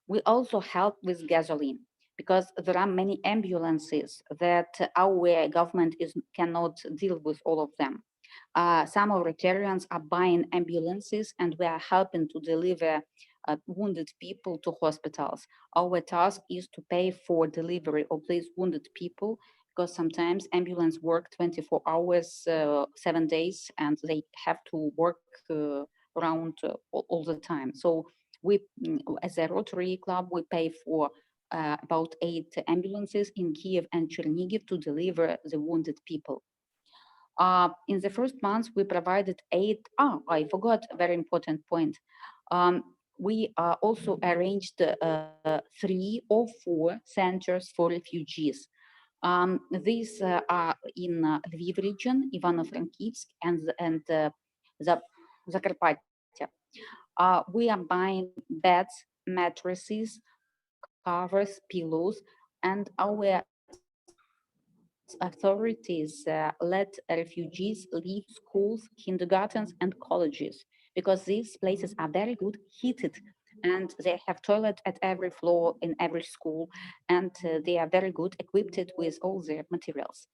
J: We also help with gasoline because there are many ambulances that our government cannot deal with all of them. Some of Rotarians are buying ambulances and we are helping to deliver wounded people to hospitals. Our task is to pay for delivery of these wounded people because sometimes ambulance work 24 hours, 7 days, and they have to work around all the time. So we, as a Rotary Club, we pay for about 8 ambulances in Kiev and Chernigiv to deliver the wounded people. In the first months, we provided 8. I forgot a very important point. We also arranged 3 or 4 centers for refugees. These are in Lviv region, Ivano-Frankivsk, and Zakarpattia. We are buying beds, mattresses, covers, pillows, and our authorities let refugees leave schools, kindergartens, and colleges because these places are very good heated and they have toilet at every floor in every school, and they are very good equipped with all their materials.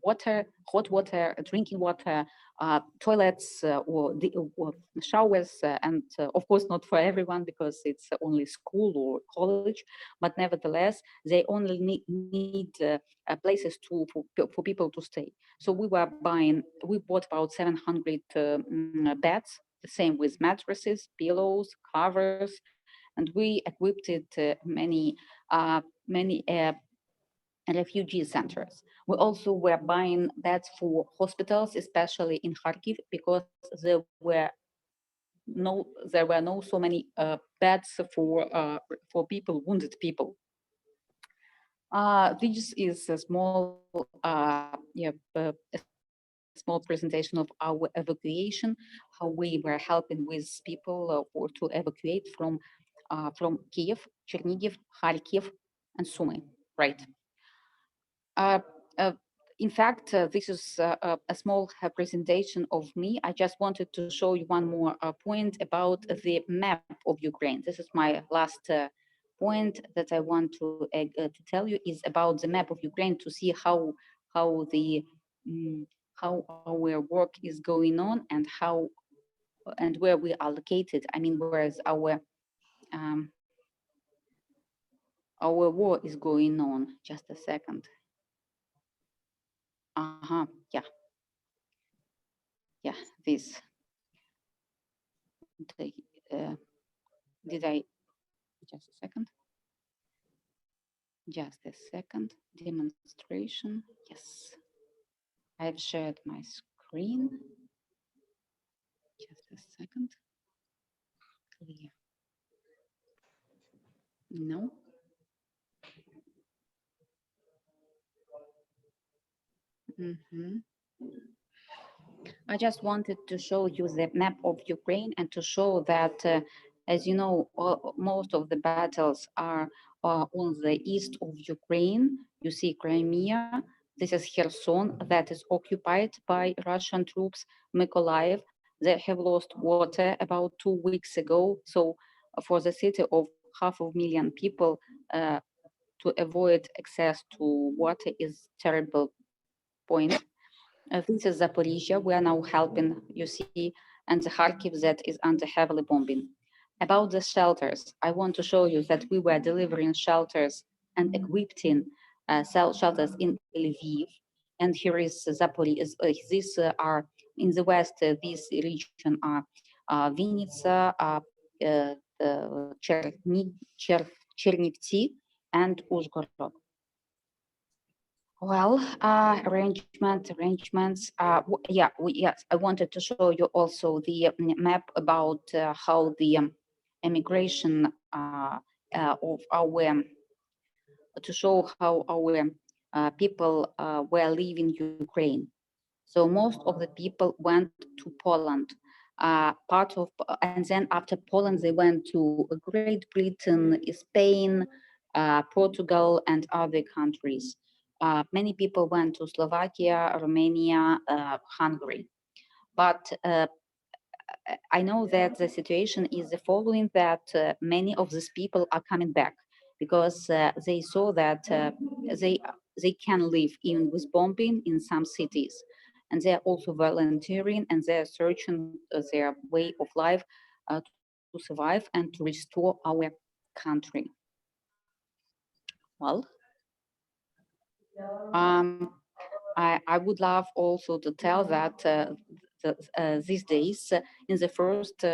J: Water, hot water, drinking water, toilets, or showers, and of course not for everyone because it's only school or college, but nevertheless they only need places for people to stay. So we bought about 700 beds, the same with mattresses, pillows, covers, and we equipped it many refugee centers. We also were buying beds for hospitals, especially in Kharkiv, because there were no so many beds for people, wounded people. This is a small small presentation of our evacuation, how we were helping with people or to evacuate from Kiev, Chernigiv, Kharkiv, and Sumy. Right. Uh, uh, in fact, this is a small presentation of me. I just wanted to show you one more point about the map of Ukraine. This is my last point that I want to tell you is about the map of Ukraine to see how the how our work is going on and how and where we are located. I mean, whereas our war is going on. Just a second. Yeah. Yeah, this. Did I, just a second. Just a second, demonstration, yes. I've shared my screen. Just a second. Clear. No. I just wanted to show you the map of Ukraine and to show that, as you know, most of the battles are on the east of Ukraine. You see Crimea. This is Kherson that is occupied by Russian troops. Mykolaiv, they have lost water about 2 weeks ago. So for the city of 500,000 people, to avoid access to water is terrible point. This is Zaporizhia, we are now helping, you see, and the Kharkiv that is under heavily bombing. About the shelters, I want to show you that we were delivering shelters and equipping shelters in Lviv. And here is Zaporizhia. These are in the west, this region are Vinnytsia, Chernivtsi, and Uzhgorod. Well, arrangements. Yes, I wanted to show you also the map about how the immigration of our, to show how our people were leaving Ukraine. So most of the people went to Poland. And then after Poland, they went to Great Britain, Spain, Portugal, and other countries. Many people went to Slovakia, Romania, Hungary. But I know that the situation is the following, that many of these people are coming back because they saw that they can live even with bombing in some cities. And they're also volunteering and they're searching their way of life to survive and to restore our country. Well, I would love also to tell that these days, in the first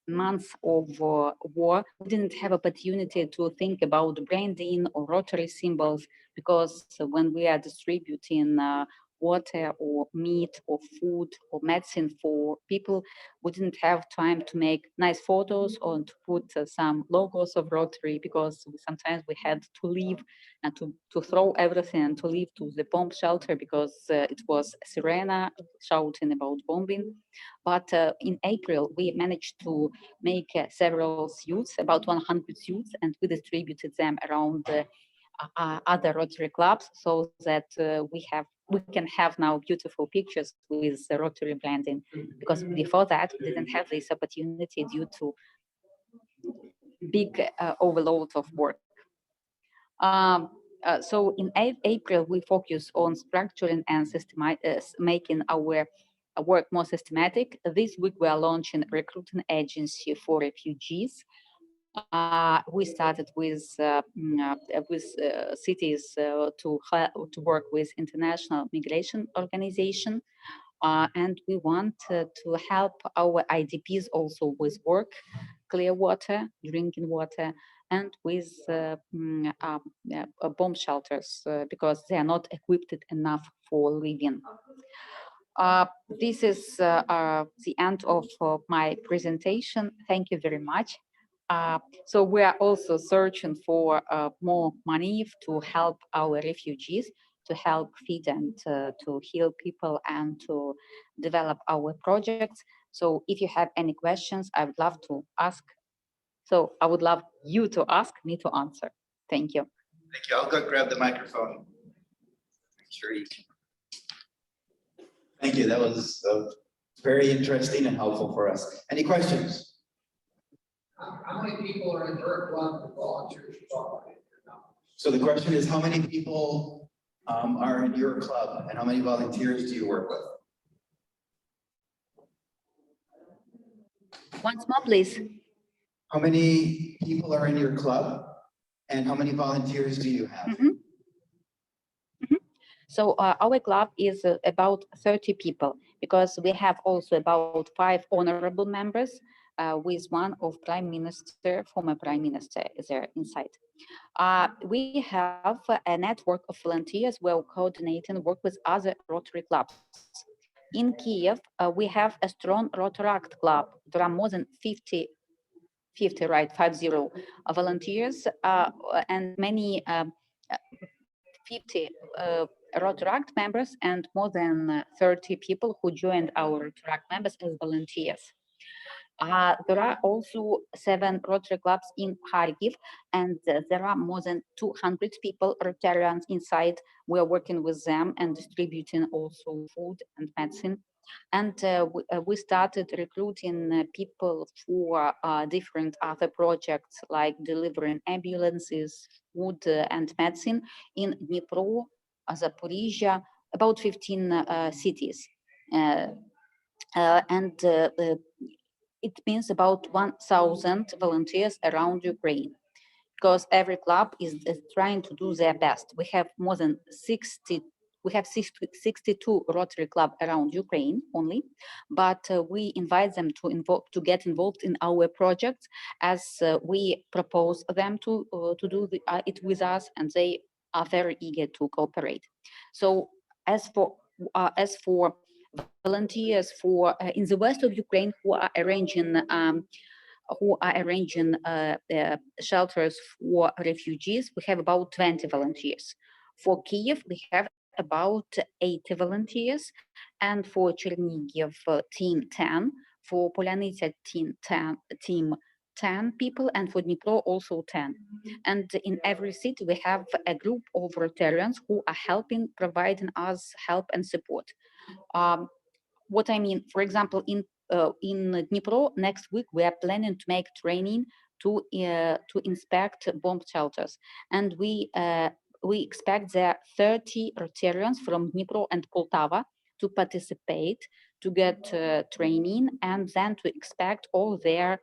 J: month of war, we didn't have opportunity to think about branding or Rotary symbols, because when we are distributing water or meat or food or medicine for people, we didn't have time to make nice photos or to put some logos of Rotary, because sometimes we had to leave and to throw everything and to leave to the bomb shelter because it was sirena shouting about bombing. But in April, we managed to make several suits, about 100 suits, and we distributed them around other Rotary clubs, so that we can have now beautiful pictures with the Rotary branding, because before that we didn't have this opportunity due to big overload of work. So in April, we focus on structuring and making our work more systematic. This week, we are launching a recruiting agency for refugees. We started with cities to work with International Migration Organization, and we want to help our IDPs also with work, clear water, drinking water, and with bomb shelters because they are not equipped enough for living. This is the end of my presentation. Thank you very much. So we are also searching for more money to help our refugees, to help feed and to heal people and to develop our projects. So if you have any questions, I would love to ask. So I would love you to ask me to answer. Thank you.
B: Thank you. I'll go grab the microphone. Make sure you can. Thank you. That was very interesting and helpful for us. Any questions?
L: How many people are in your club and volunteers?
B: So the question is, how many people are in your club and how many volunteers do you work with?
J: Once more, please.
B: How many people are in your club and how many volunteers do you have?
J: Mm-hmm. Mm-hmm. So our club is about 30 people, because we have also about 5 honorable members with one of Prime Minister, former Prime Minister is there inside. We have a network of volunteers who are coordinating work with other Rotary clubs. In Kiev, we have a strong Rotaract club. There are more than 50 volunteers and many 50 Rotaract members and more than 30 people who joined our Rotaract members as volunteers. There are also 7 Rotary clubs in Kharkiv, and there are more than 200 people, Rotarians inside. We are working with them and distributing also food and medicine. And we started recruiting people for different other projects like delivering ambulances, food and medicine in Dnipro, Zaporizhia, about 15 cities. It means about 1,000 volunteers around Ukraine, because every club is trying to do their best. We have more than 62 Rotary Club around Ukraine only, but we invite them to get involved in our projects as we propose them to do it with us, and they are very eager to cooperate. So as for volunteers for in the west of Ukraine who are arranging shelters for refugees, we have about 20 volunteers. For Kiev, we have about 80 volunteers, and for Chernihiv, team 10, for Polyanitsa, team 10 people, and for Dnipro also 10. And in every city, we have a group of Rotarians who are helping, providing us help and support. What I mean, for example, in Dnipro next week, we are planning to make training to inspect bomb shelters, and we expect there 30 Rotarians from Dnipro and Poltava to participate, to get training, and then to inspect all their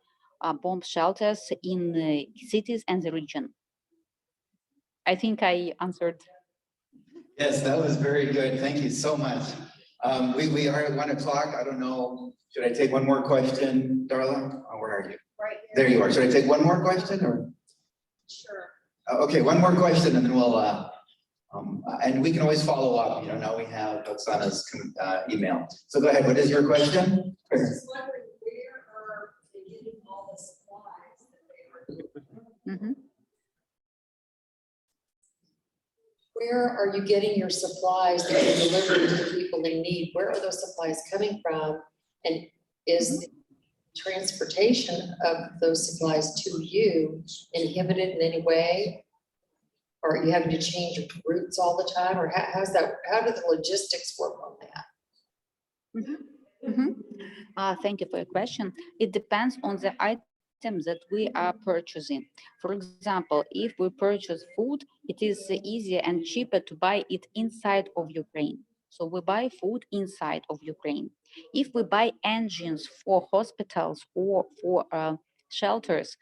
J: bomb shelters in the cities and the region. I think I answered.
B: Yes, that was very good. Thank you so much. We are at 1 o'clock. I don't know. Should I take one more question, Darla? Oh, where are you?
A: Right here.
B: There you are. Should I take one more question or?
A: Sure.
B: Okay, one more question and then we'll And we can always follow up, now we have Oksana's email. So go ahead, what is your question?
M: Where are you getting your supplies that you're delivering to the people in need? Where are those supplies coming from? And is the transportation of those supplies to you inhibited in any way? Or are you having to change routes all the time? Or how's that, how do the logistics work on that?
J: Thank you for your question. It depends on the items that we are purchasing. For example, if we purchase food, it is easier and cheaper to buy it inside of Ukraine. So we buy food inside of Ukraine. If we buy engines for hospitals or for shelters,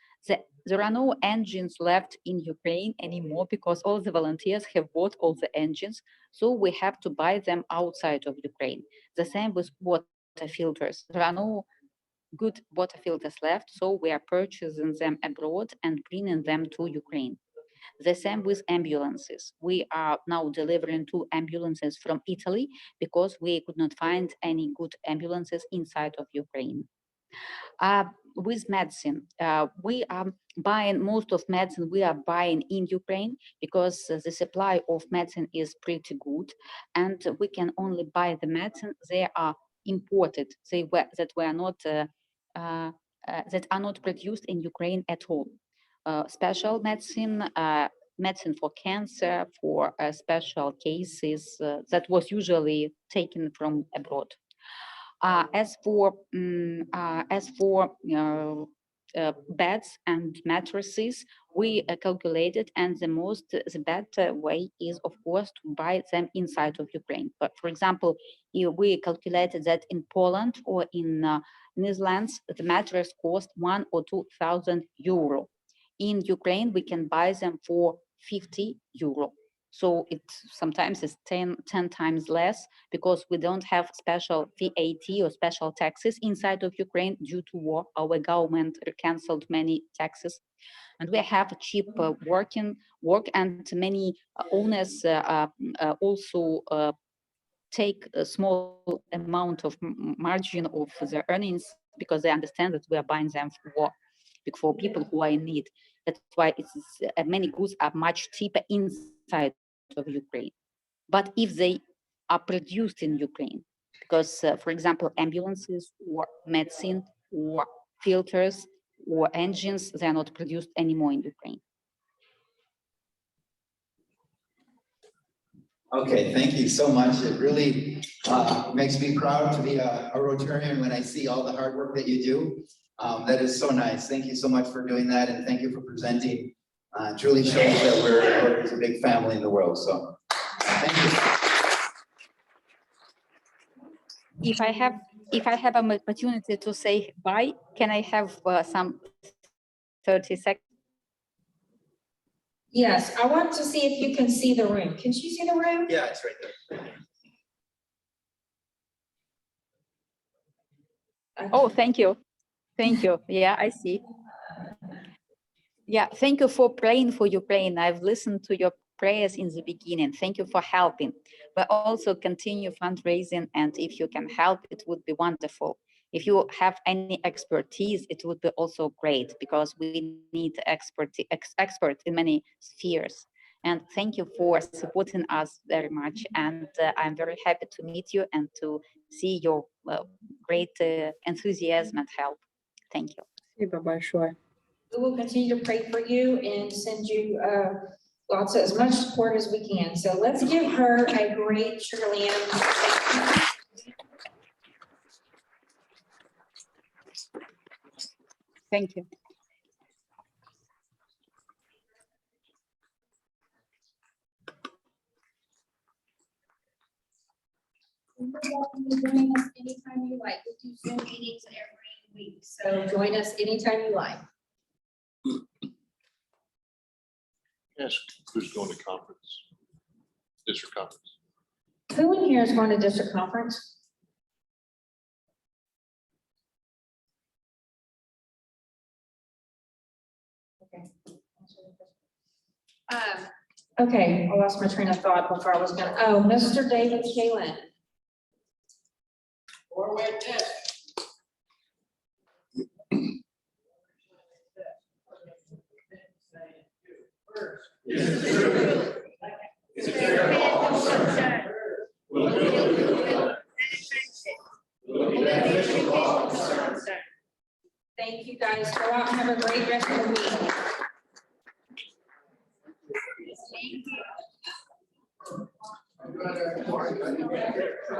J: there are no engines left in Ukraine anymore because all the volunteers have bought all the engines. So we have to buy them outside of Ukraine. The same with water filters. There are no good water filters left, so we are purchasing them abroad and bringing them to Ukraine. The same with ambulances. We are now delivering 2 ambulances from Italy because we could not find any good ambulances inside of Ukraine. With medicine, we are buying most of medicine we are buying in Ukraine because the supply of medicine is pretty good, and we can only buy the medicine they are imported. That are not produced in Ukraine at all. Special medicine, medicine for cancer, for special cases that was usually taken from abroad. As for beds and mattresses, we calculated, and the better way is, of course, to buy them inside of Ukraine. But for example, we calculated that in Poland or in Netherlands, the mattress cost 1,000 or 2,000 euro. In Ukraine, we can buy them for 50 euro. So it sometimes is 10 times less because we don't have special VAT or special taxes inside of Ukraine due to war. Our government canceled many taxes, and we have cheap work, and many owners also take a small amount of margin of their earnings because they understand that we are buying them for people who are in need. That's why many goods are much cheaper inside of Ukraine. But if they are produced in Ukraine, because for example, ambulances or medicine or filters or engines, they are not produced anymore in Ukraine.
B: Okay, thank you so much. It really makes me proud to be a Rotarian when I see all the hard work that you do. That is so nice. Thank you so much for doing that, and thank you for presenting. It truly shows that we're a big family in the world. So, thank you.
J: If I have an opportunity to say bye, can I have some 30 seconds?
A: Yes, I want to see if you can see the room. Can you see the room?
B: Yeah, it's right there.
A: Okay.
J: Oh, thank you. Thank you. Yeah, I see. Yeah, thank you for praying for Ukraine. I've listened to your prayers in the beginning. Thank you for helping. But also continue fundraising, and if you can help, it would be wonderful. If you have any expertise, it would be also great because we need experts in many spheres. And thank you for supporting us very much. And I'm very happy to meet you and to see your great enthusiasm and help. Thank you.
C: Bye-bye, sure.
A: We will continue to pray for you and send you as much support as we can. So let's give her a great Sugar Land.
J: Thank you.
A: You're welcome to join us anytime you like. We do Zoom meetings every week, so join us anytime you like.
E: Ask who's going to conference, district conference.
A: Who in here is going to district conference? Okay. Okay, I lost my train of thought before I was gonna, oh, Mr. David Kalen.
L: Or wait this.
A: Thank you guys. Go out and have a great rest of the week.
E: I'm gonna-